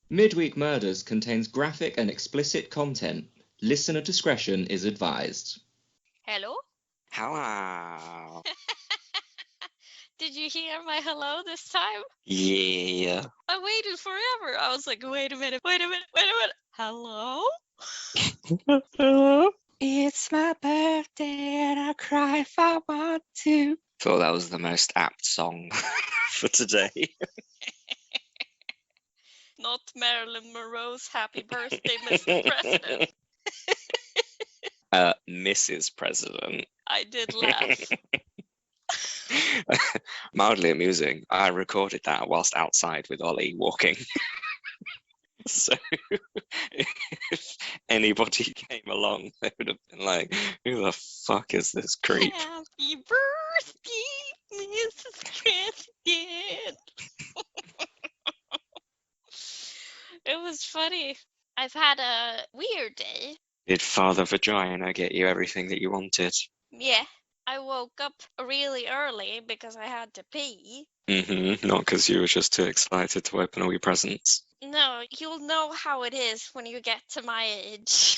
Midweek Murders contains graphic and explicit content. Listener discretion is advised. Hello? Hello. Did you hear my hello this time? Yeah. I waited forever. I was like, wait a minute. Hello? Hello. It's my birthday and I cry if I want to. Thought that was the most apt song for today. Not Marilyn Monroe's Happy Birthday, Mr. President. Mrs. President. I did laugh. Mildly amusing. I recorded that whilst outside with Ollie walking. So if anybody came along, they would have been like, who the fuck is this creep? Happy birthday, Mrs. President. It was funny. I've had a weird day. Did Father Vagina get you everything that you wanted? Yeah. I woke up really early because I had to pee. Not because you were just too excited to open all your presents. No, you'll know how it is when you get to my age.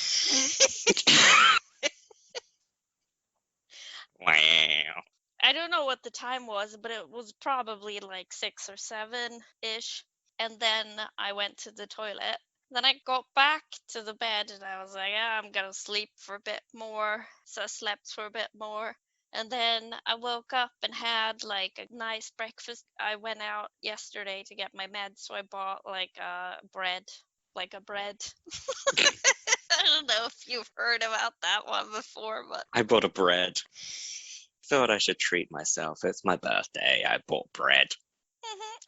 Wow. I don't know what the time was, but it was probably like 6 or 7-ish. And then I went to the toilet. Then I got back to the bed and I was like, I'm gonna sleep for a bit more. So I slept for a bit more. And then I woke up and had like a nice breakfast. I went out yesterday to get my meds, so I bought like a bread. I don't know if you've heard about that one before, but I bought a bread. Thought I should treat myself. It's my birthday. I bought bread.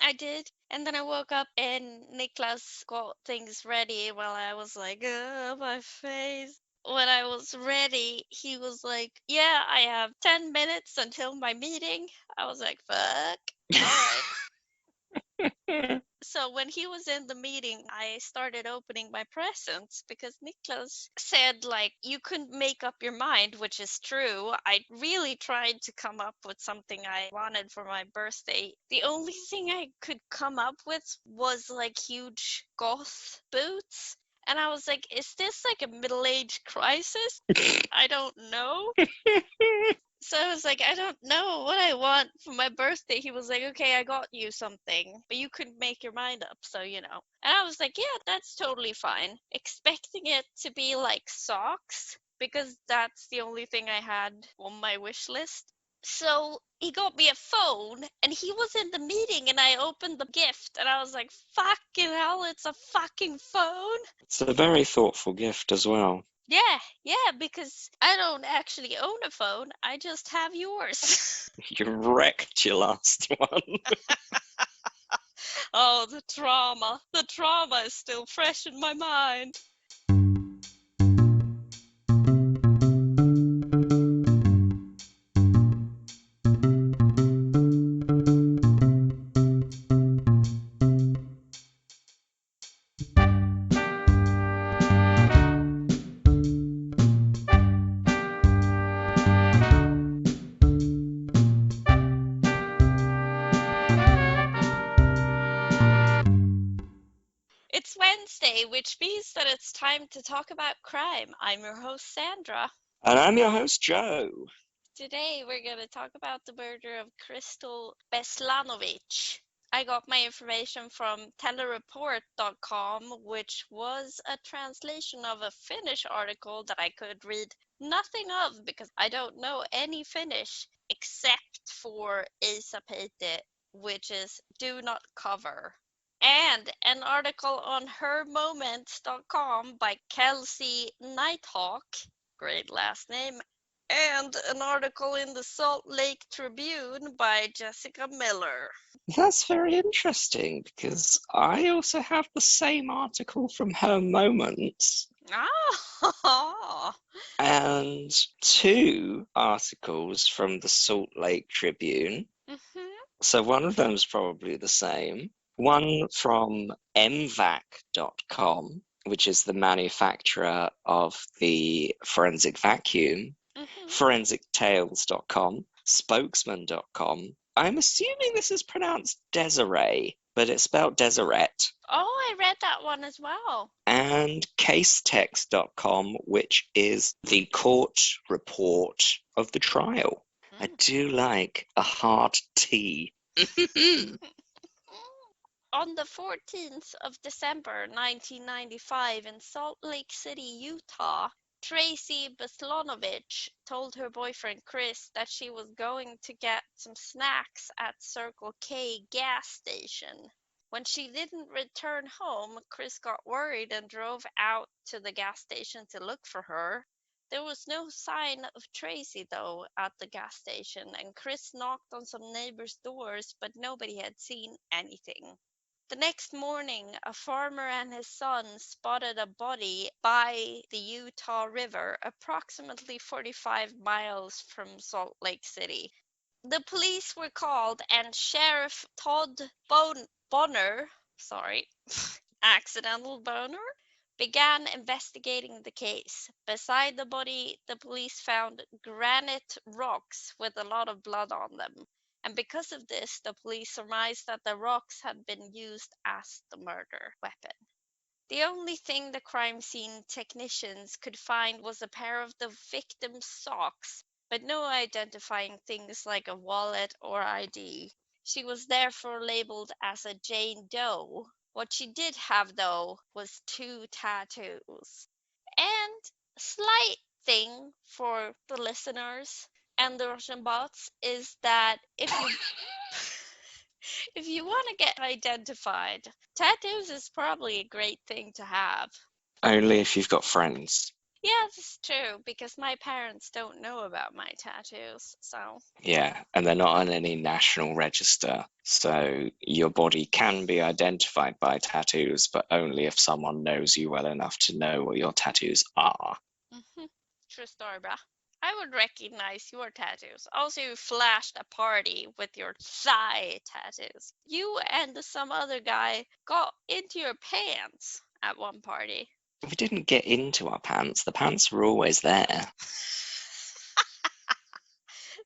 I did. And then I woke up and Niklas got things ready while I was like, my face. When I was ready, he was like, yeah, I have 10 minutes until my meeting. I was like, fuck. All right. So when he was in the meeting, I started opening my presents because Niklas said, like, you couldn't make up your mind, which is true. I really tried to come up with something I wanted for my birthday. The only thing I could come up with was like huge goth boots. And I was like, is this like a middle-age crisis? I don't know. So I was like, I don't know what I want for my birthday. He was like, okay, I got you something, but you couldn't make your mind up, so you know. And I was like, yeah, that's totally fine. Expecting it to be like socks, because that's the only thing I had on my wish list. So he got me a phone, and he was in the meeting, and I opened the gift, and I was like, fucking hell, it's a fucking phone. It's a very thoughtful gift as well. Yeah, because I don't actually own a phone. I just have yours. You wrecked your last one. Oh, the trauma. The trauma is still fresh in my mind. It's Wednesday, which means that it's time to talk about crime. I'm your host, Sandra. And I'm your host, Joe. Today, we're going to talk about the murder of Krystal Beslanowitch. I got my information from telereport.com, which was a translation of a Finnish article that I could read nothing of because I don't know any Finnish except for Isapete, which is do not cover. And an article on hermoments.com by Kelsey Nighthawk, great last name, and an article in the Salt Lake Tribune by Jessica Miller. That's very interesting because I also have the same article from Her Moments. Ah! And 2 articles from the Salt Lake Tribune. Mm-hmm. So one of them is probably the same. One from mvac.com, which is the manufacturer of the forensic vacuum, forensictales.com, spokesman.com. I'm assuming this is pronounced Desiree, but it's spelled Deseret. Oh, I read that one as well. And casetext.com, which is the court report of the trial. I do like a hard T. On the 14th of December 1995 in Salt Lake City, Utah, Tracy Beslanowitch told her boyfriend Chris that she was going to get some snacks at Circle K gas station. When she didn't return home, Chris got worried and drove out to the gas station to look for her. There was no sign of Tracy, though, at the gas station, and Chris knocked on some neighbors' doors, but nobody had seen anything. The next morning, a farmer and his son spotted a body by the Utah River, approximately 45 miles from Salt Lake City. The police were called, and Sheriff Todd Bonner, accidental boner, began investigating the case. Beside the body, the police found granite rocks with a lot of blood on them. And because of this, the police surmised that the rocks had been used as the murder weapon. The only thing the crime scene technicians could find was a pair of the victim's socks, but no identifying things like a wallet or ID. She was therefore labeled as a Jane Doe. What she did have, though, was 2 tattoos. And slight thing for the listeners and the Russian bots is that if you want to get identified, tattoos is probably a great thing to have. Only if you've got friends. Yeah, that's true, because my parents don't know about my tattoos, so. Yeah, and they're not on any national register, so your body can be identified by tattoos, but only if someone knows you well enough to know what your tattoos are. True story, bruh. I would recognize your tattoos. Also, you flashed a party with your thigh tattoos. You and some other guy got into your pants at one party. We didn't get into our pants. The pants were always there.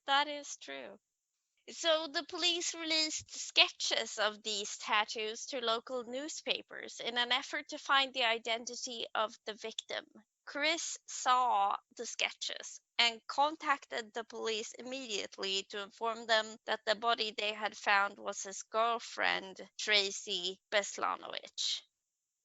That is true. So the police released sketches of these tattoos to local newspapers in an effort to find the identity of the victim. Chris saw the sketches and contacted the police immediately to inform them that the body they had found was his girlfriend, Tracy Beslanowitch.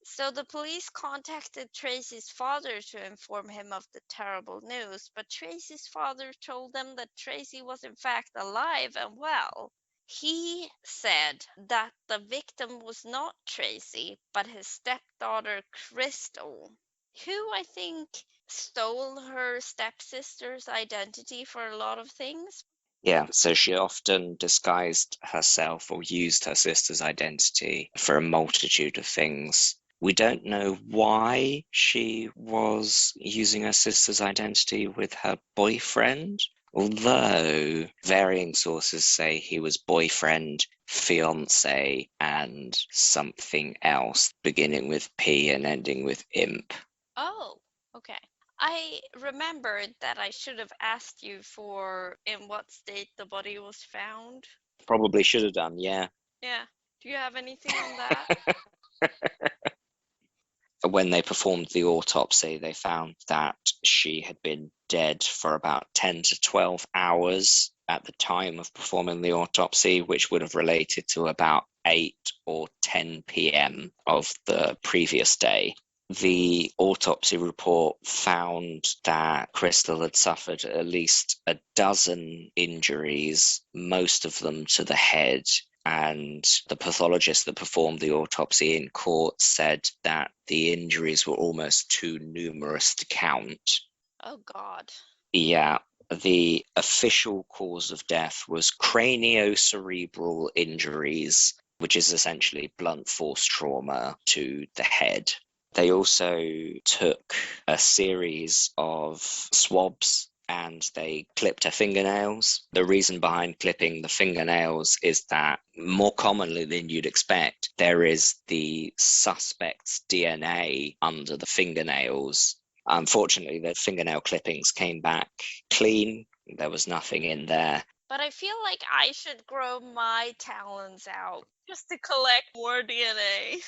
So the police contacted Tracy's father to inform him of the terrible news, but Tracy's father told them that Tracy was in fact alive and well. He said that the victim was not Tracy, but his stepdaughter Krystal, who I think stole her stepsister's identity for a lot of things. Yeah, so she often disguised herself or used her sister's identity for a multitude of things. We don't know why she was using her sister's identity with her boyfriend, although varying sources say he was boyfriend, fiancé, and something else, beginning with P and ending with imp. Oh, okay. I remembered that I should have asked you for in what state the body was found. Probably should have done, yeah. Yeah. Do you have anything on that? When they performed the autopsy, they found that she had been dead for about 10 to 12 hours at the time of performing the autopsy, which would have related to about 8 or 10 p.m. of the previous day. The autopsy report found that Krystal had suffered at least a dozen injuries, most of them to the head. And the pathologist that performed the autopsy in court said that the injuries were almost too numerous to count. Oh, God. Yeah, the official cause of death was craniocerebral injuries, which is essentially blunt force trauma to the head. They also took a series of swabs and they clipped her fingernails. The reason behind clipping the fingernails is that more commonly than you'd expect, there is the suspect's DNA under the fingernails. Unfortunately, the fingernail clippings came back clean. There was nothing in there. But I feel like I should grow my talons out just to collect more DNA.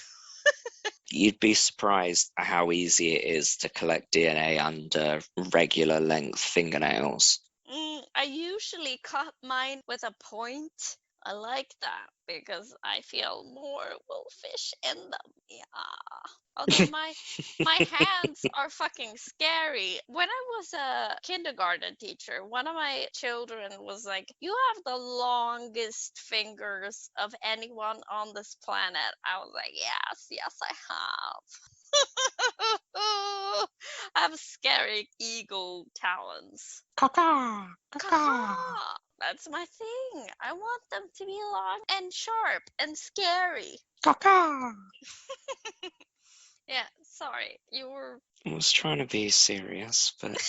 You'd be surprised how easy it is to collect DNA under regular length fingernails. I usually cut mine with a point. I like that because I feel more will fish in them. Yeah. Although my hands are fucking scary. When I was a kindergarten teacher, one of my children was like, "You have the longest fingers of anyone on this planet." I was like, yes, I have. I have scary eagle talons. Caw-caw, Caw. That's my thing. I want them to be long and sharp and scary. caw-caw. Yeah, sorry. You were. I was trying to be serious, but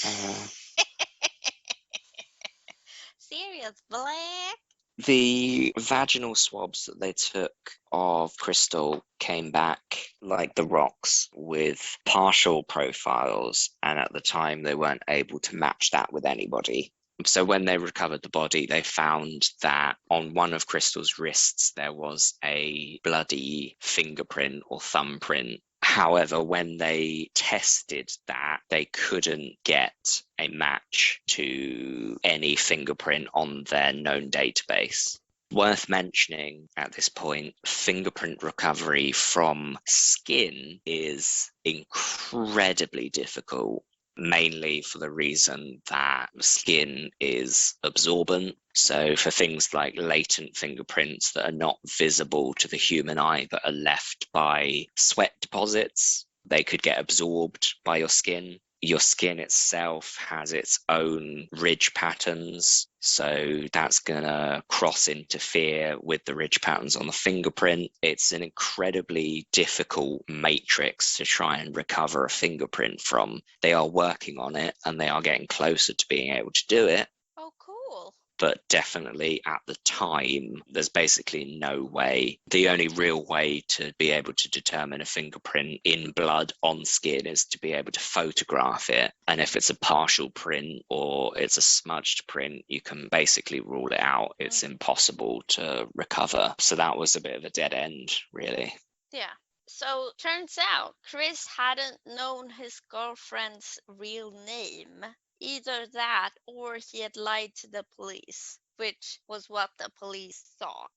Serious, Black. the vaginal swabs that they took of Krystal came back like the rocks with partial profiles, and at the time they weren't able to match that with anybody. So when they recovered the body, they found that on one of Krystal's wrists there was a bloody fingerprint or thumbprint. However, when they tested that, they couldn't get a match to any fingerprint on their known database. Worth mentioning at this point, fingerprint recovery from skin is incredibly difficult, mainly for the reason that skin is absorbent. So for things like latent fingerprints that are not visible to the human eye but are left by sweat deposits, they could get absorbed by your skin. Your skin itself has its own ridge patterns, so that's going to cross-interfere with the ridge patterns on the fingerprint. It's an incredibly difficult matrix to try and recover a fingerprint from. They are working on it, and they are getting closer to being able to do it. Oh, cool. But definitely at the time, there's basically no way. The only real way to be able to determine a fingerprint in blood on skin is to be able to photograph it. And if it's a partial print or it's a smudged print, you can basically rule it out. It's impossible to recover. So that was a bit of a dead end, really. Yeah. So turns out Chris hadn't known his girlfriend's real name. Either that or he had lied to the police, which was what the police thought.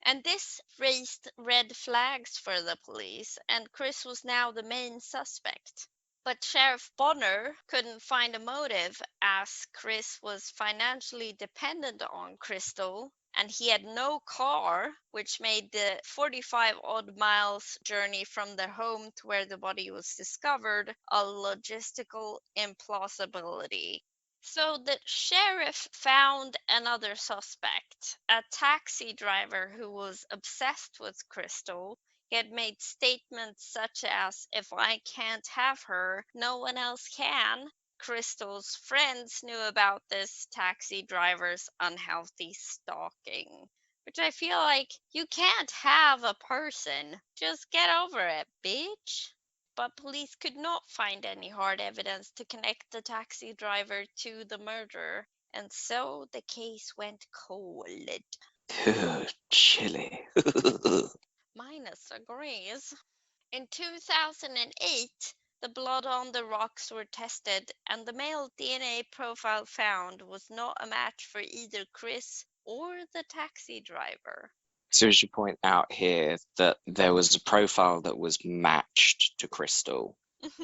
And this raised red flags for the police, and Chris was now the main suspect. But Sheriff Bonner couldn't find a motive as Chris was financially dependent on Krystal, and he had no car, which made the 45-odd miles journey from their home to where the body was discovered a logistical implausibility. So the sheriff found another suspect, a taxi driver who was obsessed with Krystal. He had made statements such as, "If I can't have her, no one else can." Krystal's friends knew about this taxi driver's unhealthy stalking, which I feel like you can't have a person. Just get over it, bitch. But police could not find any hard evidence to connect the taxi driver to the murder, and so the case went cold. Chilly. Minus agrees. In 2008, the blood on the rocks were tested, and the male DNA profile found was not a match for either Chris or the taxi driver. So we should point out here that there was a profile that was matched to Krystal.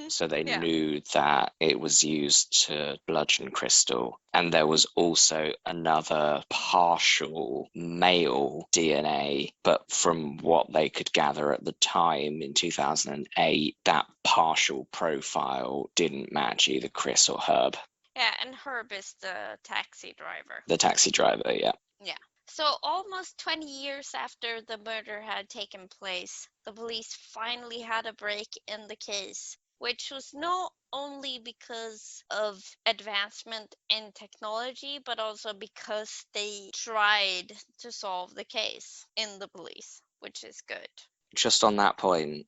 So they knew that it was used to bludgeon Krystal. And there was also another partial male DNA, but from what they could gather at the time in 2008, that partial profile didn't match either Chris or Herb. Yeah, and Herb is the taxi driver. The taxi driver, yeah. Yeah. So almost 20 years after the murder had taken place, the police finally had a break in the case, which was not only because of advancement in technology, but also because they tried to solve the case in the police, which is good. just on that point,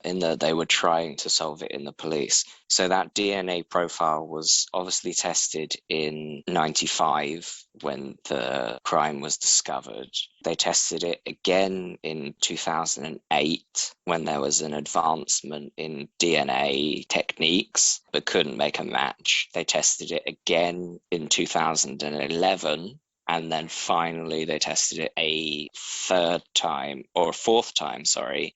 in that they were trying to solve it in the police. So that DNA profile was obviously tested in 95 when the crime was discovered. They tested it again in 2008 when there was an advancement in DNA techniques but couldn't make a match. They tested it again in 2011. And then finally, they tested it a fourth time,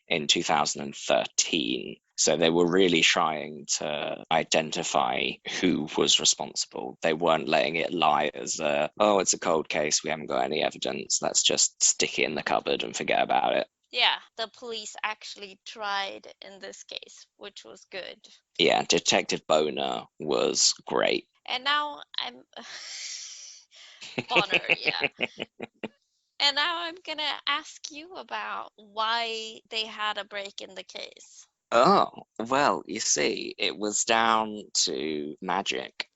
in 2013. So they were really trying to identify who was responsible. They weren't letting it lie as, it's a cold case, we haven't got any evidence, let's just stick it in the cupboard and forget about it. Yeah, the police actually tried in this case, which was good. Yeah, Detective Bonner was great. And now I'm... Bonner, yeah. And now I'm gonna ask you about why they had a break in the case. Oh, well, you see, it was down to magic.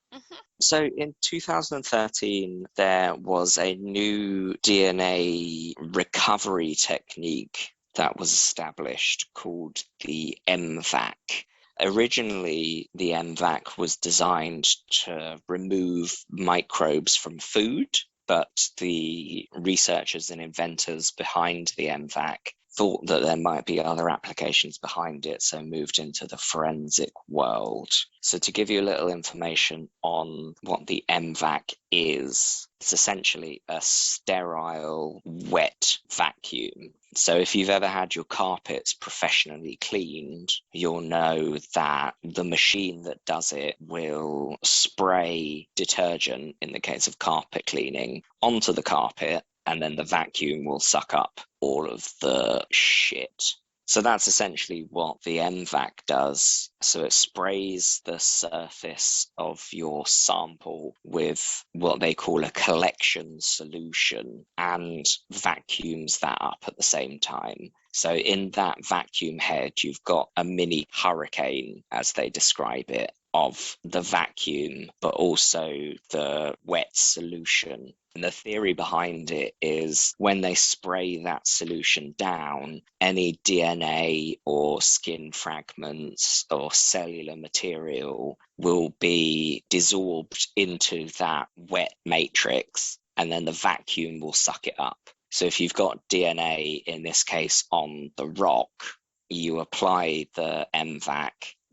So in 2013, there was a new DNA recovery technique that was established called the MVAC. Originally, the MVAC was designed to remove microbes from food, but the researchers and inventors behind the MVAC thought that there might be other applications behind it, so moved into the forensic world. So to give you a little information on what the MVAC is, it's essentially a sterile, wet vacuum. So if you've ever had your carpets professionally cleaned, you'll know that the machine that does it will spray detergent, in the case of carpet cleaning, onto the carpet, and then the vacuum will suck up all of the shit. So that's essentially what the MVAC does. So it sprays the surface of your sample with what they call a collection solution and vacuums that up at the same time. So in that vacuum head, you've got a mini hurricane, as they describe it, of the vacuum, but also the wet solution. And the theory behind it is when they spray that solution down, any DNA or skin fragments or cellular material will be desorbed into that wet matrix, and then the vacuum will suck it up. So if you've got DNA, in this case, on the rock, you apply the MVAC.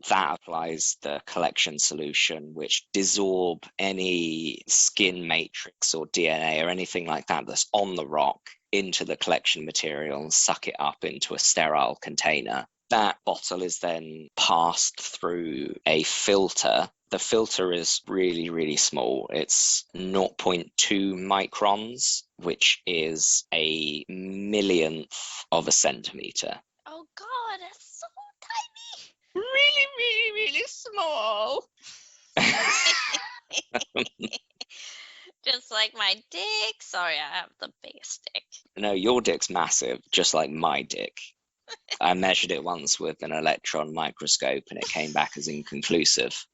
That applies the collection solution, which desorb any skin matrix or DNA or anything like that that's on the rock into the collection material and suck it up into a sterile container. That bottle is then passed through a filter. The filter is really, really small. It's 0.2 microns, which is a millionth of a centimeter. Oh God, that's so tiny. Really, really, really small. Just like my dick. Sorry, I have the biggest dick. No, your dick's massive, just like my dick. I measured it once with an electron microscope and it came back as inconclusive.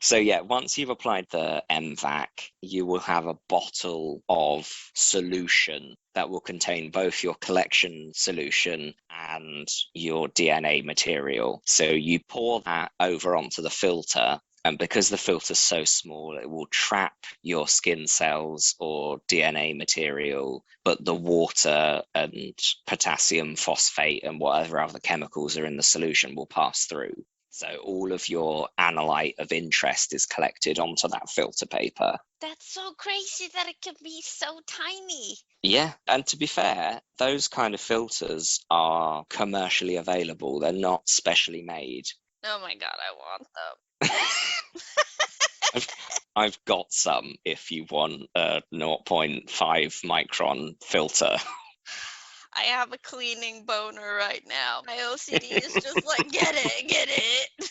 So yeah, once you've applied the MVAC, you will have a bottle of solution that will contain both your collection solution and your DNA material. So you pour that over onto the filter, and because the filter's so small, it will trap your skin cells or DNA material, but the water and potassium phosphate and whatever other chemicals are in the solution will pass through. So all of your analyte of interest is collected onto that filter paper. That's so crazy that it can be so tiny. Yeah, and to be fair, those kind of filters are commercially available. They're not specially made. Oh my God, I want them. I've got some if you want a 0.5 micron filter. I have a cleaning boner right now. My OCD is just like, get it.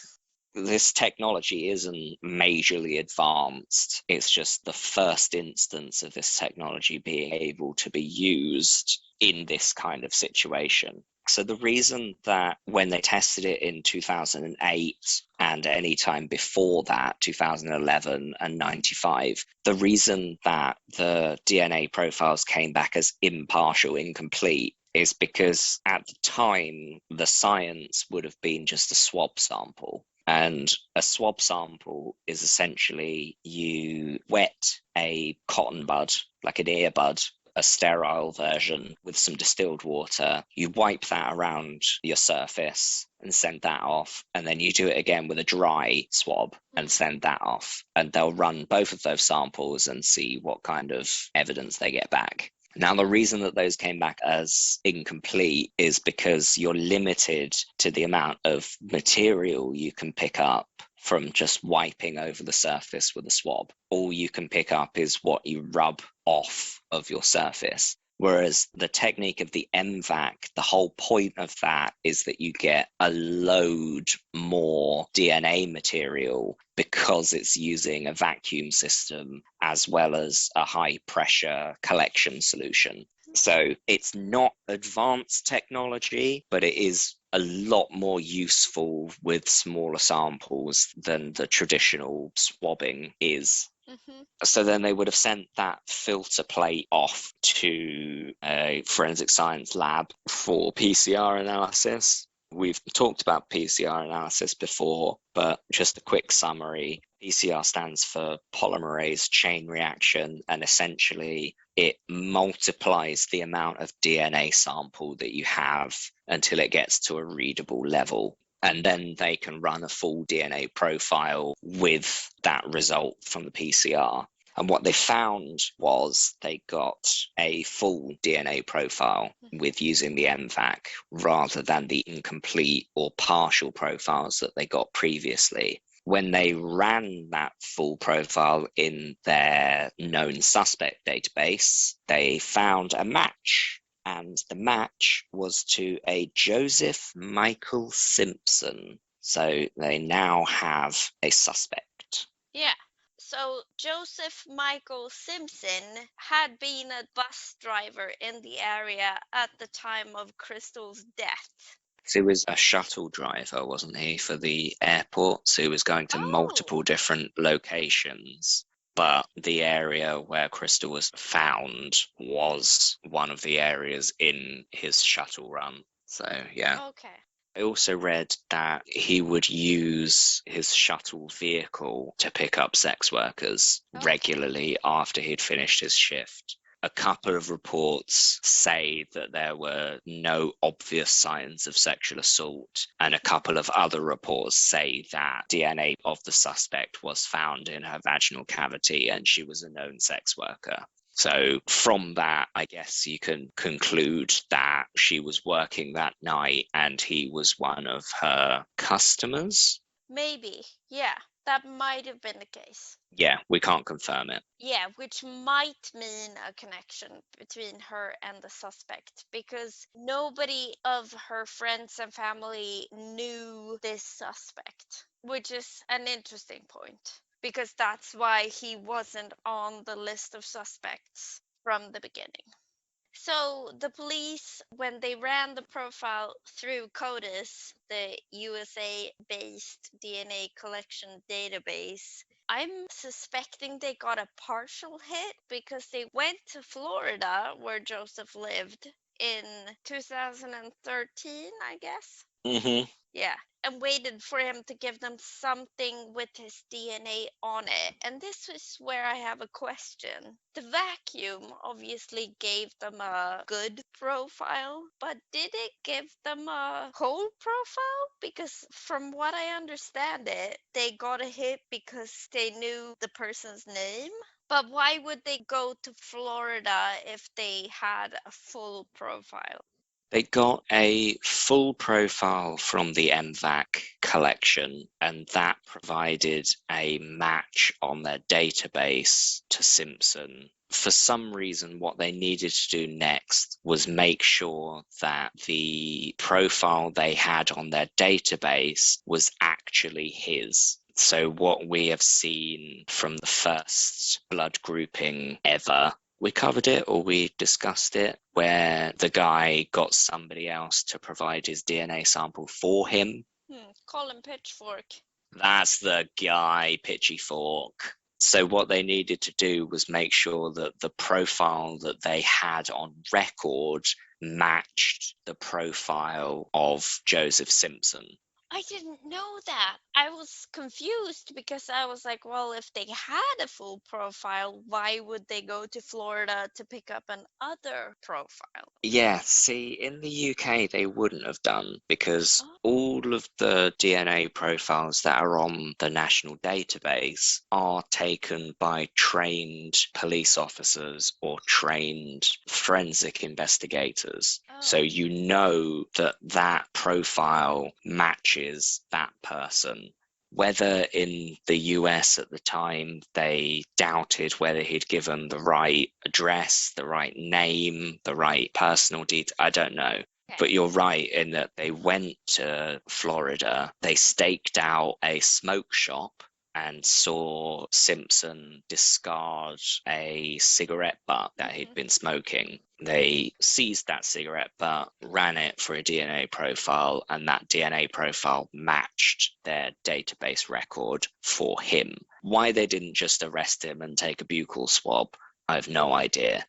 This technology isn't majorly advanced. It's just the first instance of this technology being able to be used in this kind of situation. So the reason that when they tested it in 2008 and any time before that, 2011 and 95, the reason that the DNA profiles came back as impartial, incomplete, is because at the time, the science would have been just a swab sample. And a swab sample is essentially you wet a cotton bud, like an earbud, a sterile version with some distilled water. You wipe that around your surface and send that off. And then you do it again with a dry swab and send that off. And they'll run both of those samples and see what kind of evidence they get back. Now, the reason that those came back as incomplete is because you're limited to the amount of material you can pick up from just wiping over the surface with a swab. All you can pick up is what you rub off of your surface. Whereas the technique of the MVAC, the whole point of that is that you get a load more DNA material because it's using a vacuum system as well as a high pressure collection solution. So it's not advanced technology, but it is a lot more useful with smaller samples than the traditional swabbing is. Mm-hmm. So then they would have sent that filter plate off to a forensic science lab for PCR analysis. We've talked about PCR analysis before, but just a quick summary. PCR stands for polymerase chain reaction, and essentially it multiplies the amount of DNA sample that you have until it gets to a readable level. And then they can run a full DNA profile with that result from the PCR. And what they found was they got a full DNA profile with using the MVAC rather than the incomplete or partial profiles that they got previously. When they ran that full profile in their known suspect database, they found a match. And the match was to a Joseph Michael Simpson. So they now have a suspect. Yeah. So Joseph Michael Simpson had been a bus driver in the area at the time of Krystal's death. So he was a shuttle driver, wasn't he, for the airport? So he was going to multiple different locations. But the area where Krystal was found was one of the areas in his shuttle run. So, yeah. Okay. I also read that he would use his shuttle vehicle to pick up sex workers regularly after he'd finished his shift. A couple of reports say that there were no obvious signs of sexual assault, and a couple of other reports say that DNA of the suspect was found in her vaginal cavity and she was a known sex worker. So from that, I guess you can conclude that she was working that night and he was one of her customers. Maybe, yeah, that might have been the case. Yeah, we can't confirm it. Yeah, which might mean a connection between her and the suspect, because nobody of her friends and family knew this suspect, which is an interesting point, because that's why he wasn't on the list of suspects from the beginning. So the police, when they ran the profile through CODIS, the USA-based DNA collection database, I'm suspecting they got a partial hit because they went to Florida, where Joseph lived, in 2013, I guess. Mm-hmm. Yeah, and waited for him to give them something with his DNA on it. And this is where I have a question. The vacuum obviously gave them a good profile, but did it give them a whole profile? Because from what I understand it, they got a hit because they knew the person's name. But why would they go to Florida if they had a full profile? They got a full profile from the MVAC collection, and that provided a match on their database to Simpson. For some reason, what they needed to do next was make sure that the profile they had on their database was actually his. So what we have seen from the first blood grouping ever we covered it or we discussed it, where the guy got somebody else to provide his DNA sample for him. Call him Pitchfork. That's the guy, Pitchfork. So what they needed to do was make sure that the profile that they had on record matched the profile of Joseph Simpson. I didn't know that. I was confused because I was like, well, if they had a full profile, why would they go to Florida to pick up another profile? Yeah, see, in the UK, they wouldn't have done because all of the DNA profiles that are on the national database are taken by trained police officers or trained forensic investigators. So you know that that profile matches that person. Whether in the US at the time they doubted whether he'd given the right address, the right name, the right personal detail, I don't know. Okay. But you're right in that they went to Florida, they staked out a smoke shop and saw Simpson discard a cigarette butt that he'd been smoking. They seized that cigarette butt, ran it for a DNA profile, and that DNA profile matched their database record for him. Why they didn't just arrest him and take a buccal swab, I have no idea.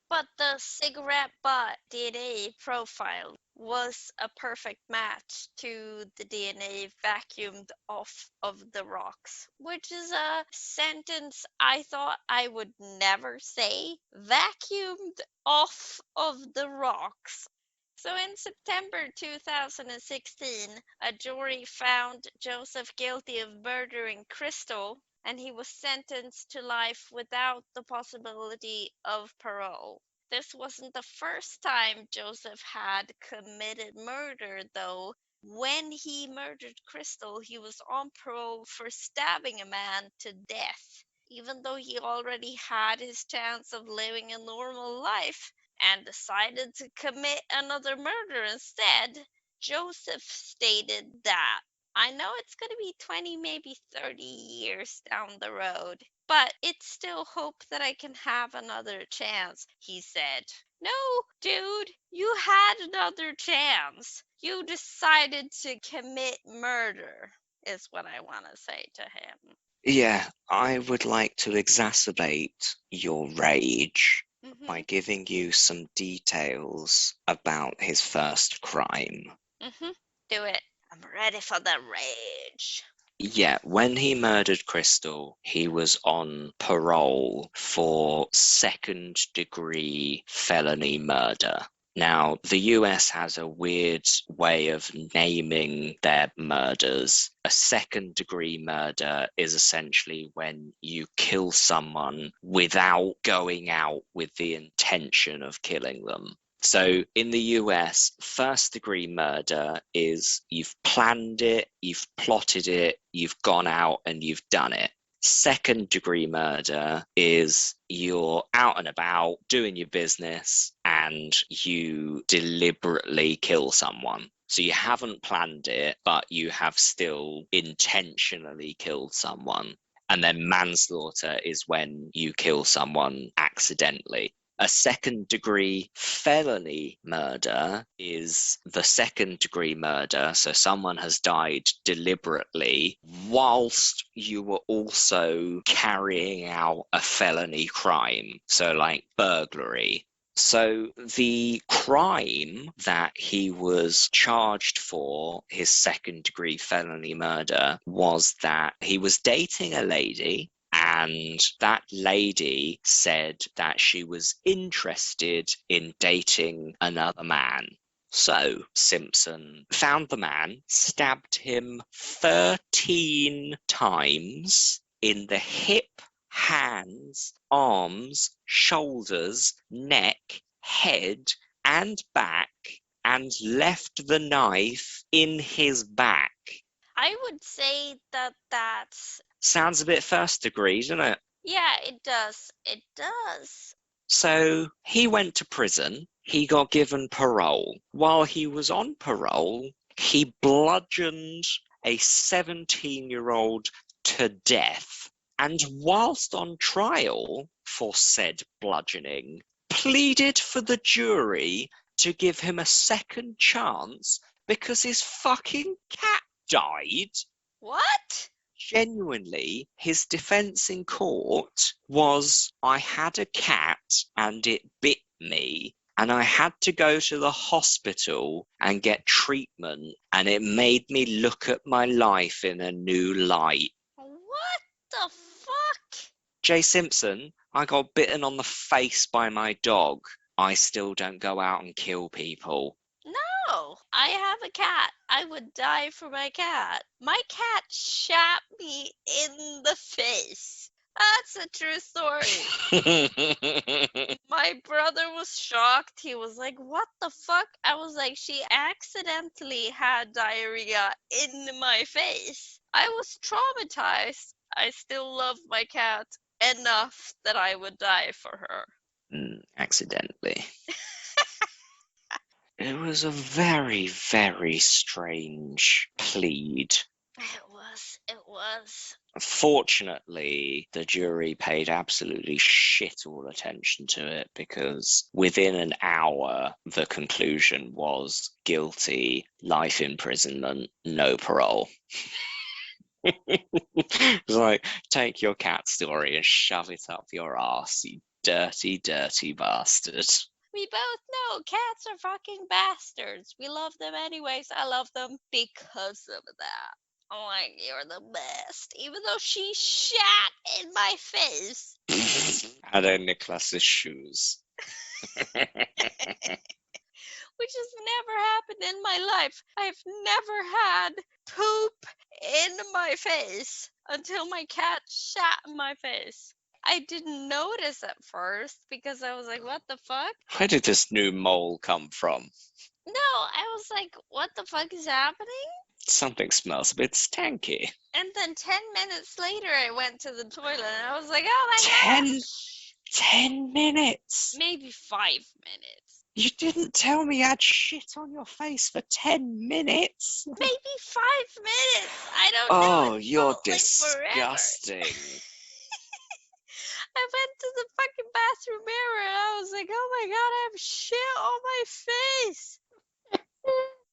But the cigarette butt DNA profile was a perfect match to the DNA vacuumed off of the rocks, which is a sentence I thought I would never say. Vacuumed off of the rocks. So in September 2016, a jury found Joseph guilty of murdering Krystal, and he was sentenced to life without the possibility of parole. This wasn't the first time Joseph had committed murder, though. When he murdered Krystal, he was on parole for stabbing a man to death, even though he already had his chance of living a normal life and decided to commit another murder instead. Joseph stated that, I know it's going to be 20, maybe 30 years down the road, but it's still hope that I can have another chance, he said. No, dude, you had another chance. You decided to commit murder, is what I want to say to him. Yeah, I would like to exacerbate your rage by giving you some details about his first crime. Do it. I'm ready for the rage. Yeah, when he murdered Krystal, he was on parole for second-degree felony murder. Now, the US has a weird way of naming their murders. A second-degree murder is essentially when you kill someone without going out with the intention of killing them. So in the US, first-degree murder is you've planned it, you've plotted it, you've gone out and you've done it. Second-degree murder is you're out and about doing your business and you deliberately kill someone. So you haven't planned it, but you have still intentionally killed someone. And then manslaughter is when you kill someone accidentally. A second-degree felony murder is the second-degree murder, so someone has died deliberately whilst you were also carrying out a felony crime, so like burglary. So the crime that he was charged for, his second-degree felony murder, was that he was dating a lady, and that lady said that she was interested in dating another man. So Simpson found the man, stabbed him 13 times in the hip, hands, arms, shoulders, neck, head, and back, and left the knife in his back. I would say that that's... Sounds a bit first degree, doesn't it? Yeah, it does. It does. So he went to prison. He got given parole. While he was on parole, he bludgeoned a 17-year-old to death and whilst on trial for said bludgeoning, pleaded for the jury to give him a second chance because his fucking cat died. What? Genuinely, his defense in court was, I had a cat and it bit me, and I had to go to the hospital and get treatment, and it made me look at my life in a new light. What the fuck? Jay Simpson, I got bitten on the face by my dog. I still don't go out and kill people. No, I have a cat. I would die for my cat. My cat shot me in the face. That's a true story. My brother was shocked. He was like, what the fuck? I was like, she accidentally had diarrhea in my face. I was traumatized. I still love my cat enough that I would die for her. Accidentally. It was a very, very strange plead. It was. Fortunately, the jury paid absolutely shit all attention to it because within an hour, the conclusion was guilty, life imprisonment, no parole. It's like, take your cat story and shove it up your arse, you dirty, dirty bastard. We both know cats are fucking bastards. We love them anyways. I love them because of that. I'm like, you're the best. Even though she shat in my face. And then Nicholas's shoes. Which has never happened in my life. I've never had poop in my face until my cat shat in my face. I didn't notice at first because I was like, what the fuck? Where did this new mole come from? No, I was like, what the fuck is happening? Something smells a bit stanky. And then 10 minutes later, I went to the toilet and I was like, oh my god. 10 minutes? Maybe 5 minutes. You didn't tell me you had shit on your face for 10 minutes. Maybe 5 minutes. I don't know. Oh, you're disgusting. I went to the fucking bathroom mirror and I was like, oh my god, I have shit on my face.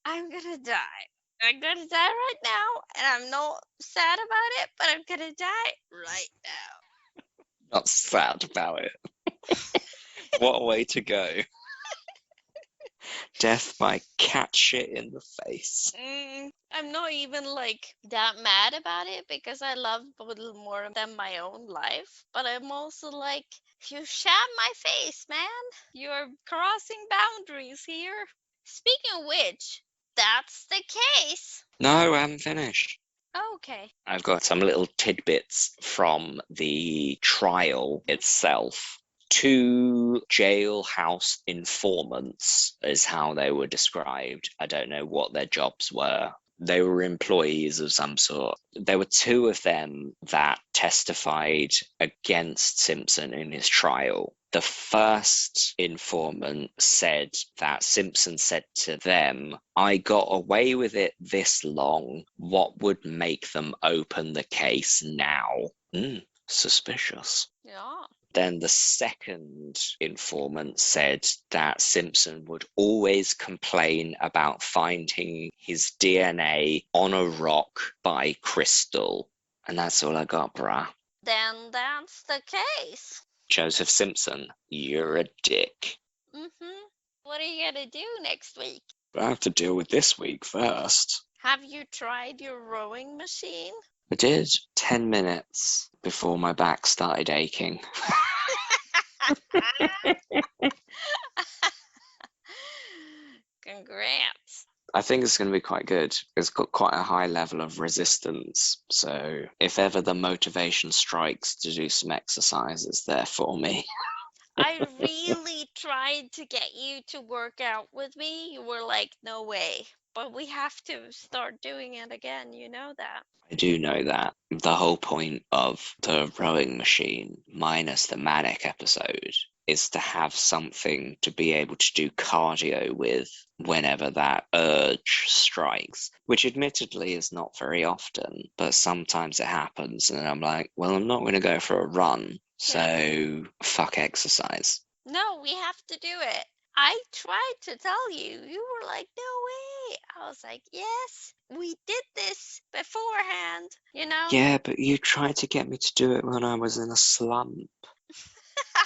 I'm gonna die. I'm gonna die right now, and I'm not sad about it, but I'm gonna die right now. Not sad about it. What a way to go. Death by cat shit in the face. I'm not even like that mad about it because I love Boodle more than my own life. But I'm also like, you shat my face, man. You're crossing boundaries here. Speaking of which, that's the case. No, I haven't finished. Okay. I've got some little tidbits from the trial itself. 2 jailhouse informants is how they were described. I don't know what their jobs were. They were employees of some sort. There were 2 of them that testified against Simpson in his trial. The first informant said that Simpson said to them, I got away with it this long. What would make them open the case now? Suspicious. Yeah. Then the second informant said that Simpson would always complain about finding his DNA on a rock by Krystal. And that's all I got, brah. Then that's the case. Joseph Simpson, you're a dick. What are you gonna do next week? But I have to deal with this week first. Have you tried your rowing machine? I did 10 minutes before my back started aching. Congrats. I think it's going to be quite good. It's got quite a high level of resistance. So if ever the motivation strikes to do some exercise, it's there for me. I really tried to get you to work out with me. You were like, no way. But we have to start doing it again. You know that. I do know that. The whole point of the rowing machine, minus the manic episode, is to have something to be able to do cardio with whenever that urge strikes, which admittedly is not very often, but sometimes it happens, and I'm like, well, I'm not going to go for a run, so fuck exercise. No, we have to do it. I tried to tell you. You were like, no way. I was like, yes, we did this beforehand, you know? Yeah, but you tried to get me to do it when I was in a slump.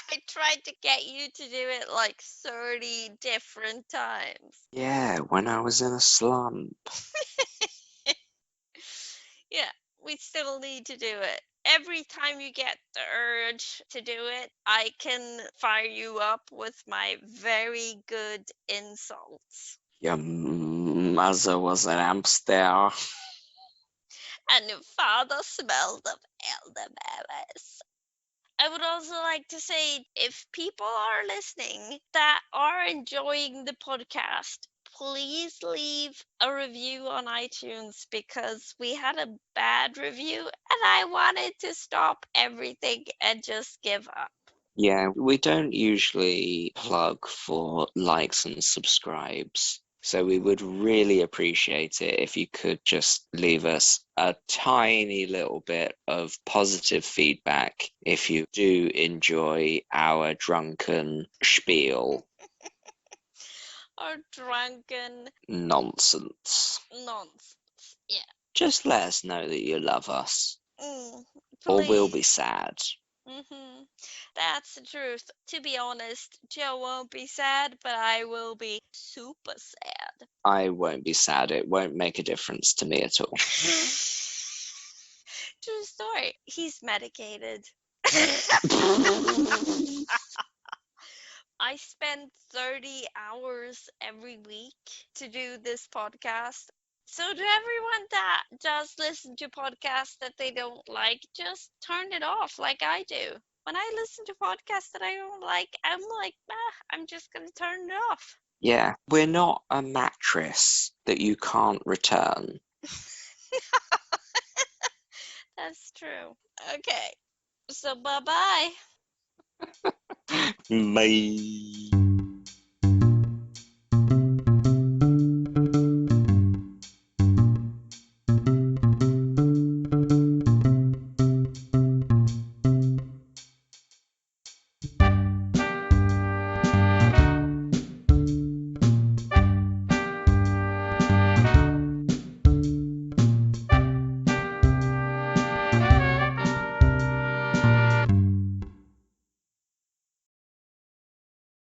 I tried to get you to do it like 30 different times. Yeah, when I was in a slump. Yeah, we still need to do it. Every time you get the urge to do it, I can fire you up with my very good insults. Your mother was an hamster. And your father smelled of elderberries. I would also like to say, if people are listening that are enjoying the podcast, please leave a review on iTunes, because we had a bad review and I wanted to stop everything and just give up. Yeah, we don't usually plug for likes and subscribes. So we would really appreciate it if you could just leave us a tiny little bit of positive feedback if you do enjoy our drunken spiel Or drunken nonsense. nonsense. Yeah. Just let us know that you love us, or we'll be Please. sad. That's the truth. To be honest, Joe won't be sad, but I will be super sad. I won't be sad. It won't make a difference to me at all. True story. He's medicated. I spend 30 hours every week to do this podcast. So to everyone that does listen to podcasts that they don't like, just turn it off like I do. When I listen to podcasts that I don't like, I'm like, I'm just going to turn it off. Yeah, we're not a mattress that you can't return. That's true. Okay. So bye-bye. Bye.